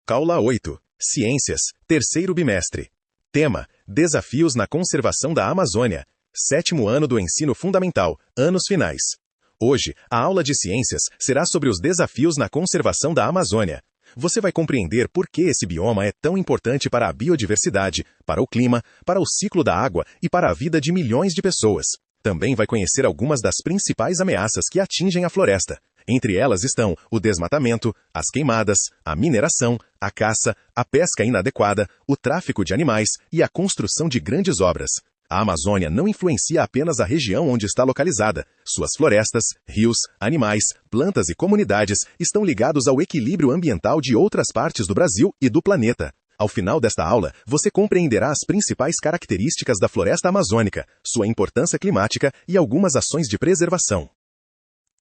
Aula 8. Ciências, terceiro bimestre. Tema: Desafios na conservação da Amazônia. Sétimo ano do ensino fundamental, anos finais. Hoje, a aula de ciências será sobre os desafios na conservação da Amazônia. Você vai compreender por que esse bioma é tão importante para a biodiversidade, para o clima, para o ciclo da água e para a vida de milhões de pessoas. Também vai conhecer algumas das principais ameaças que atingem a floresta. Entre elas estão o desmatamento, as queimadas, a mineração, a caça, a pesca inadequada, o tráfico de animais e a construção de grandes obras. A Amazônia não influencia apenas a região onde está localizada. Suas florestas, rios, animais, plantas e comunidades estão ligados ao equilíbrio ambiental de outras partes do Brasil e do planeta. Ao final desta aula, você compreenderá as principais características da floresta amazônica, sua importância climática e algumas ações de preservação.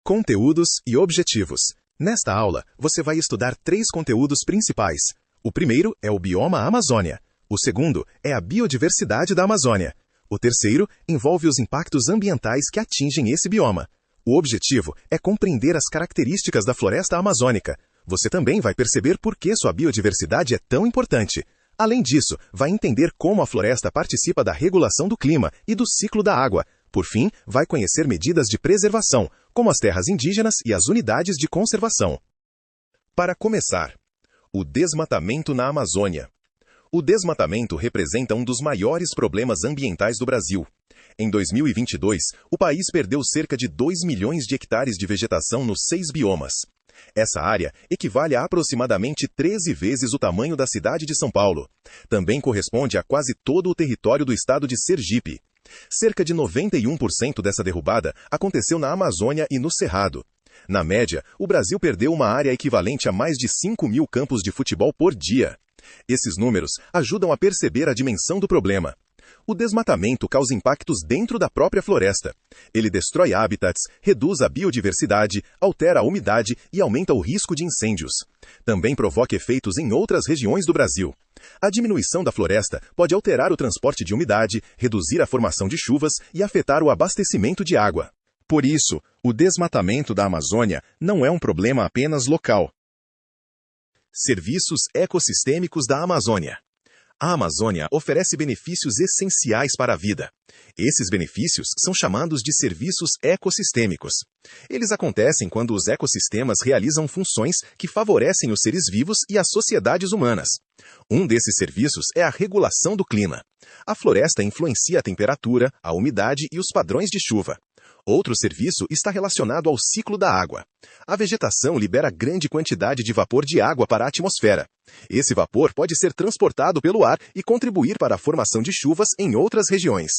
Conteúdos e objetivos. Nesta aula, você vai estudar 3 conteúdos principais. O primeiro é o bioma Amazônia. O segundo é a biodiversidade da Amazônia. O terceiro envolve os impactos ambientais que atingem esse bioma. O objetivo é compreender as características da floresta amazônica. Você também vai perceber por que sua biodiversidade é tão importante. Além disso, vai entender como a floresta participa da regulação do clima e do ciclo da água. Por fim, vai conhecer medidas de preservação, como as terras indígenas e as unidades de conservação. Para começar, o desmatamento na Amazônia. O desmatamento representa um dos maiores problemas ambientais do Brasil. Em 2022, o país perdeu cerca de 2 milhões de hectares de vegetação nos 6 biomas. Essa área equivale a aproximadamente 13 vezes o tamanho da cidade de São Paulo. Também corresponde a quase todo o território do estado de Sergipe. Cerca de 91% dessa derrubada aconteceu na Amazônia e no Cerrado. Na média, o Brasil perdeu uma área equivalente a mais de 5.000 campos de futebol por dia. Esses números ajudam a perceber a dimensão do problema. O desmatamento causa impactos dentro da própria floresta. Ele destrói hábitats, reduz a biodiversidade, altera a umidade e aumenta o risco de incêndios. Também provoca efeitos em outras regiões do Brasil. A diminuição da floresta pode alterar o transporte de umidade, reduzir a formação de chuvas e afetar o abastecimento de água. Por isso, o desmatamento da Amazônia não é um problema apenas local. Serviços ecossistêmicos da Amazônia. A Amazônia oferece benefícios essenciais para a vida. Esses benefícios são chamados de serviços ecossistêmicos. Eles acontecem quando os ecossistemas realizam funções que favorecem os seres vivos e as sociedades humanas. Um desses serviços é a regulação do clima. A floresta influencia a temperatura, a umidade e os padrões de chuva. Outro serviço está relacionado ao ciclo da água. A vegetação libera grande quantidade de vapor de água para a atmosfera. Esse vapor pode ser transportado pelo ar e contribuir para a formação de chuvas em outras regiões.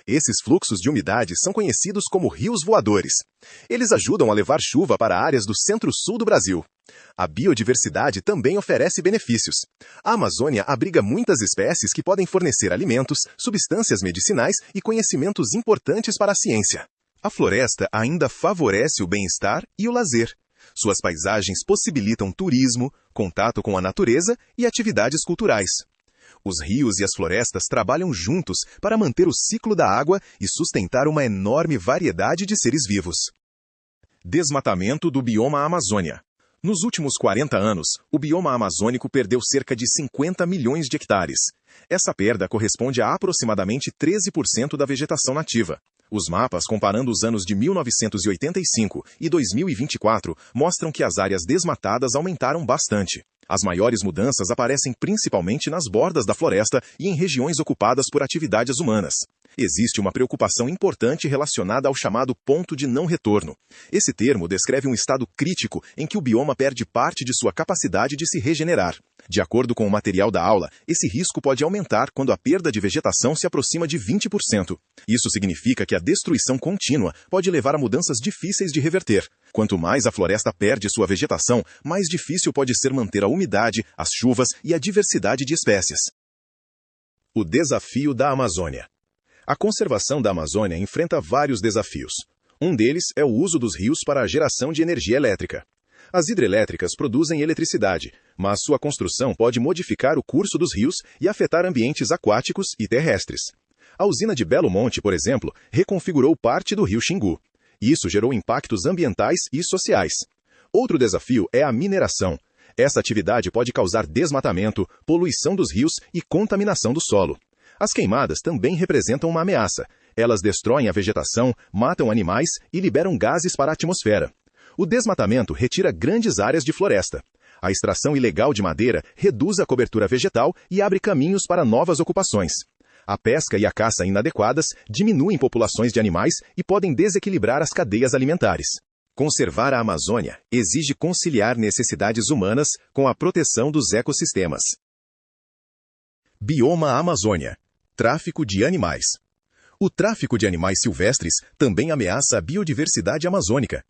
Esses fluxos de umidade são conhecidos como rios voadores. Eles ajudam a levar chuva para áreas do centro-sul do Brasil. A biodiversidade também oferece benefícios. A Amazônia abriga muitas espécies que podem fornecer alimentos, substâncias medicinais e conhecimentos importantes para a ciência. A floresta ainda favorece o bem-estar e o lazer. Suas paisagens possibilitam turismo, contato com a natureza e atividades culturais. Os rios e as florestas trabalham juntos para manter o ciclo da água e sustentar uma enorme variedade de seres vivos. Desmatamento do bioma Amazônia. Nos últimos 40 anos, o bioma amazônico perdeu cerca de 50 milhões de hectares. Essa perda corresponde a aproximadamente 13% da vegetação nativa. Os mapas comparando os anos de 1985 e 2024 mostram que as áreas desmatadas aumentaram bastante. As maiores mudanças aparecem principalmente nas bordas da floresta e em regiões ocupadas por atividades humanas. Existe uma preocupação importante relacionada ao chamado ponto de não retorno. Esse termo descreve um estado crítico em que o bioma perde parte de sua capacidade de se regenerar. De acordo com o material da aula, esse risco pode aumentar quando a perda de vegetação se aproxima de 20%. Isso significa que a destruição contínua pode levar a mudanças difíceis de reverter. Quanto mais a floresta perde sua vegetação, mais difícil pode ser manter a umidade, as chuvas e a diversidade de espécies. O desafio da Amazônia. A conservação da Amazônia enfrenta vários desafios. Um deles é o uso dos rios para a geração de energia elétrica. As hidrelétricas produzem eletricidade, mas sua construção pode modificar o curso dos rios e afetar ambientes aquáticos e terrestres. A usina de Belo Monte, por exemplo, reconfigurou parte do rio Xingu. Isso gerou impactos ambientais e sociais. Outro desafio é a mineração. Essa atividade pode causar desmatamento, poluição dos rios e contaminação do solo. As queimadas também representam uma ameaça. Elas destroem a vegetação, matam animais e liberam gases para a atmosfera. O desmatamento retira grandes áreas de floresta. A extração ilegal de madeira reduz a cobertura vegetal e abre caminhos para novas ocupações. A pesca e a caça inadequadas diminuem populações de animais e podem desequilibrar as cadeias alimentares. Conservar a Amazônia exige conciliar necessidades humanas com a proteção dos ecossistemas. Bioma Amazônia. Tráfico de animais. O tráfico de animais silvestres também ameaça a biodiversidade amazônica.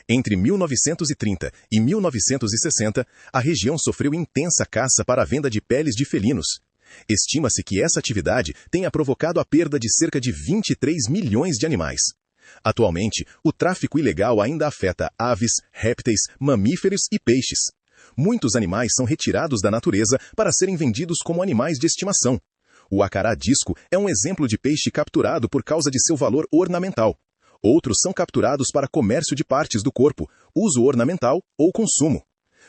Entre 1930 e 1960, a região sofreu intensa caça para a venda de peles de felinos. Estima-se que essa atividade tenha provocado a perda de cerca de 23 milhões de animais. Atualmente, o tráfico ilegal ainda afeta aves, répteis, mamíferos e peixes. Muitos animais são retirados da natureza para serem vendidos como animais de estimação. O acará-disco é um exemplo de peixe capturado por causa de seu valor ornamental. Outros são capturados para comércio de partes do corpo, uso ornamental ou consumo.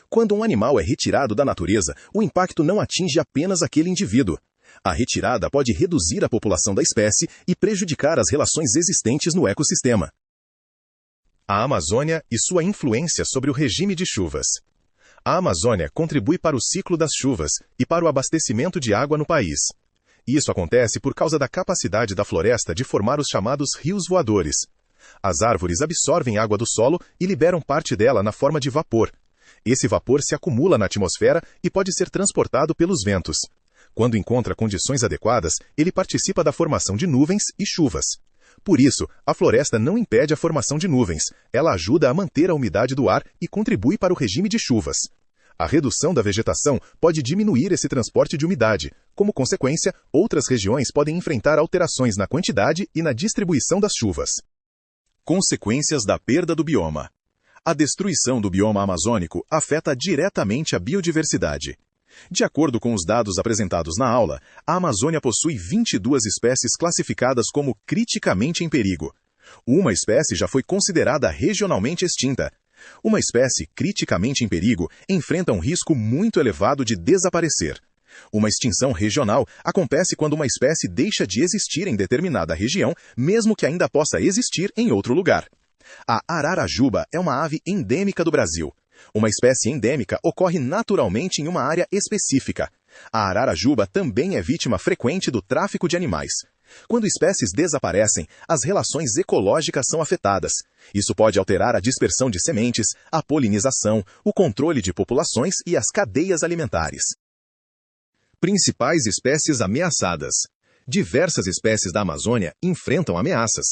Quando um animal é retirado da natureza, o impacto não atinge apenas aquele indivíduo. A retirada pode reduzir a população da espécie e prejudicar as relações existentes no ecossistema. A Amazônia e sua influência sobre o regime de chuvas. A Amazônia contribui para o ciclo das chuvas e para o abastecimento de água no país. Isso acontece por causa da capacidade da floresta de formar os chamados rios voadores. As árvores absorvem água do solo e liberam parte dela na forma de vapor. Esse vapor se acumula na atmosfera e pode ser transportado pelos ventos. Quando encontra condições adequadas, ele participa da formação de nuvens e chuvas. Por isso, a floresta não impede a formação de nuvens, ela ajuda a manter a umidade do ar e contribui para o regime de chuvas. A redução da vegetação pode diminuir esse transporte de umidade. Como consequência, outras regiões podem enfrentar alterações na quantidade e na distribuição das chuvas. Consequências da perda do bioma. A destruição do bioma amazônico afeta diretamente a biodiversidade. De acordo com os dados apresentados na aula, a Amazônia possui 22 espécies classificadas como criticamente em perigo. Uma espécie já foi considerada regionalmente extinta. Uma espécie criticamente em perigo enfrenta um risco muito elevado de desaparecer. Uma extinção regional acontece quando uma espécie deixa de existir em determinada região, mesmo que ainda possa existir em outro lugar. A ararajuba é uma ave endêmica do Brasil. Uma espécie endêmica ocorre naturalmente em uma área específica. A ararajuba também é vítima frequente do tráfico de animais. Quando espécies desaparecem, as relações ecológicas são afetadas. Isso pode alterar a dispersão de sementes, a polinização, o controle de populações e as cadeias alimentares. Principais espécies ameaçadas. Diversas espécies da Amazônia enfrentam ameaças.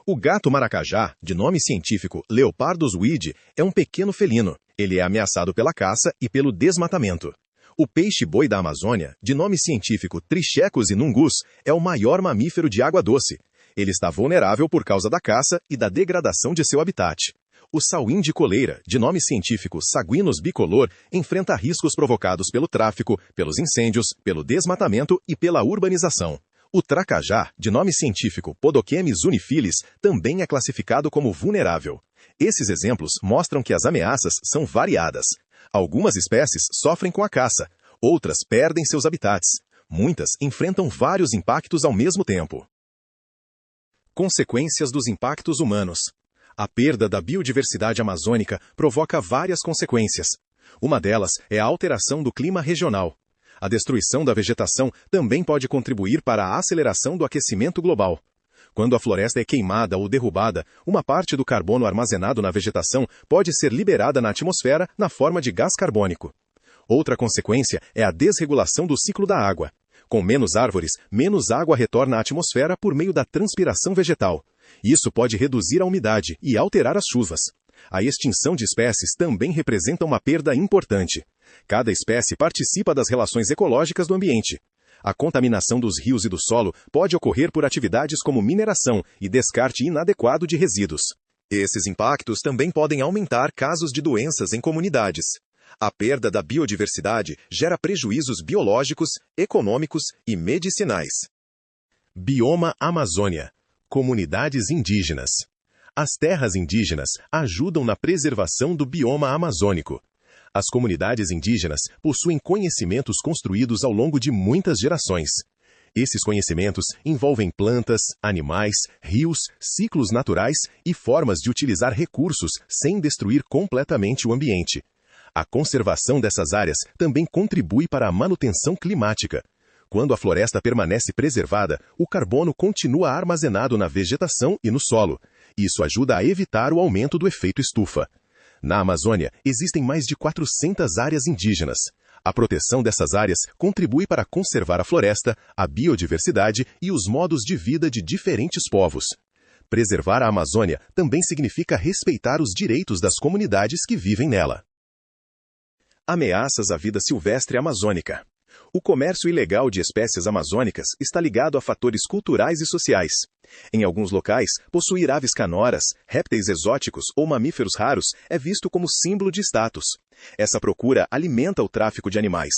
O gato maracajá, de nome científico Leopardus widi, é um pequeno felino. Ele é ameaçado pela caça e pelo desmatamento. O peixe-boi da Amazônia, de nome científico Trichecus inungus, é o maior mamífero de água doce. Ele está vulnerável por causa da caça e da degradação de seu habitat. O sauim de coleira, de nome científico Saguinus bicolor, enfrenta riscos provocados pelo tráfico, pelos incêndios, pelo desmatamento e pela urbanização. O tracajá, de nome científico Podochemis unifilis, também é classificado como vulnerável. Esses exemplos mostram que as ameaças são variadas. Algumas espécies sofrem com a caça, outras perdem seus habitats. Muitas enfrentam vários impactos ao mesmo tempo. Consequências dos impactos humanos. A perda da biodiversidade amazônica provoca várias consequências. Uma delas é a alteração do clima regional. A destruição da vegetação também pode contribuir para a aceleração do aquecimento global. Quando a floresta é queimada ou derrubada, uma parte do carbono armazenado na vegetação pode ser liberada na atmosfera na forma de gás carbônico. Outra consequência é a desregulação do ciclo da água. Com menos árvores, menos água retorna à atmosfera por meio da transpiração vegetal. Isso pode reduzir a umidade e alterar as chuvas. A extinção de espécies também representa uma perda importante. Cada espécie participa das relações ecológicas do ambiente. A contaminação dos rios e do solo pode ocorrer por atividades como mineração e descarte inadequado de resíduos. Esses impactos também podem aumentar casos de doenças em comunidades. A perda da biodiversidade gera prejuízos biológicos, econômicos e medicinais. Bioma Amazônia. Comunidades indígenas. As terras indígenas ajudam na preservação do bioma amazônico. As comunidades indígenas possuem conhecimentos construídos ao longo de muitas gerações. Esses conhecimentos envolvem plantas, animais, rios, ciclos naturais e formas de utilizar recursos sem destruir completamente o ambiente. A conservação dessas áreas também contribui para a manutenção climática. Quando a floresta permanece preservada, o carbono continua armazenado na vegetação e no solo. Isso ajuda a evitar o aumento do efeito estufa. Na Amazônia, existem mais de 400 áreas indígenas. A proteção dessas áreas contribui para conservar a floresta, a biodiversidade e os modos de vida de diferentes povos. Preservar a Amazônia também significa respeitar os direitos das comunidades que vivem nela. Ameaças à vida silvestre amazônica. O comércio ilegal de espécies amazônicas está ligado a fatores culturais e sociais. Em alguns locais, possuir aves canoras, répteis exóticos ou mamíferos raros é visto como símbolo de status. Essa procura alimenta o tráfico de animais.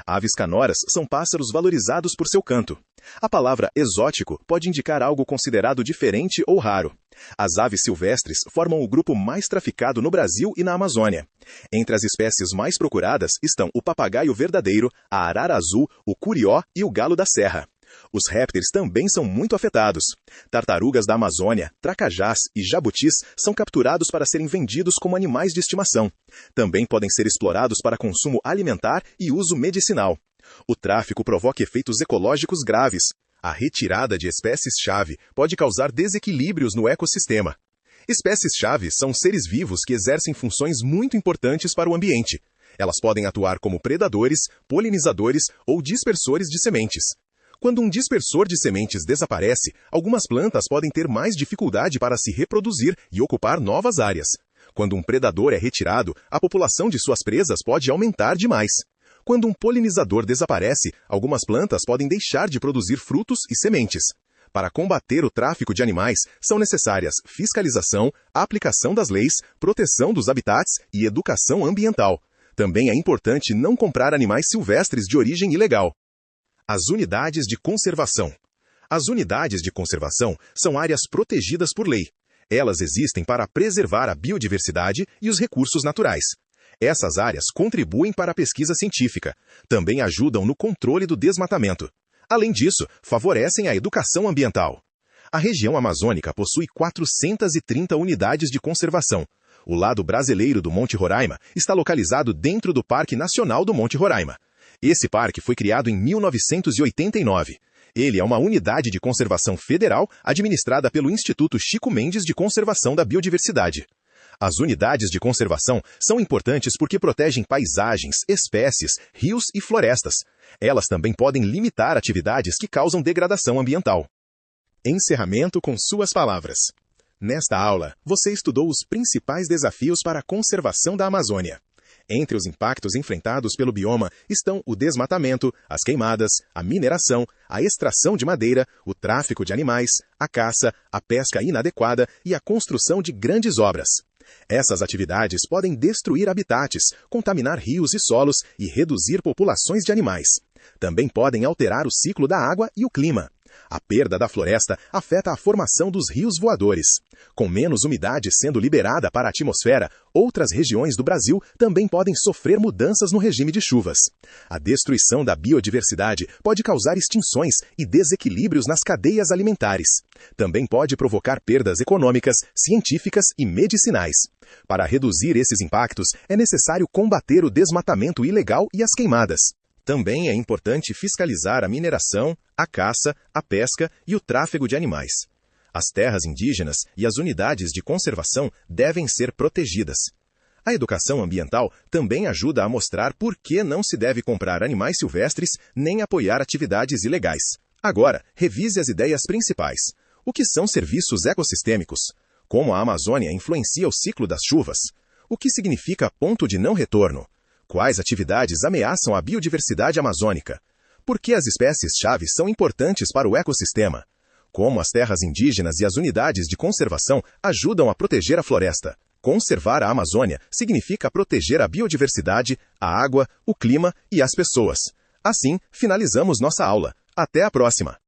Aves canoras são pássaros valorizados por seu canto. A palavra exótico pode indicar algo considerado diferente ou raro. As aves silvestres formam o grupo mais traficado no Brasil e na Amazônia. Entre as espécies mais procuradas estão o papagaio verdadeiro, a arara azul, o curió e o galo da serra. Os répteis também são muito afetados. Tartarugas da Amazônia, tracajás e jabutis são capturados para serem vendidos como animais de estimação. Também podem ser explorados para consumo alimentar e uso medicinal. O tráfico provoca efeitos ecológicos graves. A retirada de espécies-chave pode causar desequilíbrios no ecossistema. Espécies-chave são seres vivos que exercem funções muito importantes para o ambiente. Elas podem atuar como predadores, polinizadores ou dispersores de sementes. Quando um dispersor de sementes desaparece, algumas plantas podem ter mais dificuldade para se reproduzir e ocupar novas áreas. Quando um predador é retirado, a população de suas presas pode aumentar demais. Quando um polinizador desaparece, algumas plantas podem deixar de produzir frutos e sementes. Para combater o tráfico de animais, são necessárias fiscalização, aplicação das leis, proteção dos habitats e educação ambiental. Também é importante não comprar animais silvestres de origem ilegal. As unidades de conservação. As unidades de conservação são áreas protegidas por lei. Elas existem para preservar a biodiversidade e os recursos naturais. Essas áreas contribuem para a pesquisa científica. Também ajudam no controle do desmatamento. Além disso, favorecem a educação ambiental. A região amazônica possui 430 unidades de conservação. O lado brasileiro do Monte Roraima está localizado dentro do Parque Nacional do Monte Roraima. Esse parque foi criado em 1989. Ele é uma unidade de conservação federal administrada pelo Instituto Chico Mendes de Conservação da Biodiversidade. As unidades de conservação são importantes porque protegem paisagens, espécies, rios e florestas. Elas também podem limitar atividades que causam degradação ambiental. Encerramento com suas palavras. Nesta aula, você estudou os principais desafios para a conservação da Amazônia. Entre os impactos enfrentados pelo bioma estão o desmatamento, as queimadas, a mineração, a extração de madeira, o tráfico de animais, a caça, a pesca inadequada e a construção de grandes obras. Essas atividades podem destruir habitats, contaminar rios e solos e reduzir populações de animais. Também podem alterar o ciclo da água e o clima. A perda da floresta afeta a formação dos rios voadores. Com menos umidade sendo liberada para a atmosfera, outras regiões do Brasil também podem sofrer mudanças no regime de chuvas. A destruição da biodiversidade pode causar extinções e desequilíbrios nas cadeias alimentares. Também pode provocar perdas econômicas, científicas e medicinais. Para reduzir esses impactos, é necessário combater o desmatamento ilegal e as queimadas. Também é importante fiscalizar a mineração, a caça, a pesca e o tráfego de animais. As terras indígenas e as unidades de conservação devem ser protegidas. A educação ambiental também ajuda a mostrar por que não se deve comprar animais silvestres nem apoiar atividades ilegais. Agora, revise as ideias principais. O que são serviços ecossistêmicos? Como a Amazônia influencia o ciclo das chuvas? O que significa ponto de não retorno? Quais atividades ameaçam a biodiversidade amazônica? Por que as espécies-chave são importantes para o ecossistema? Como as terras indígenas e as unidades de conservação ajudam a proteger a floresta? Conservar a Amazônia significa proteger a biodiversidade, a água, o clima e as pessoas. Assim, finalizamos nossa aula. Até a próxima!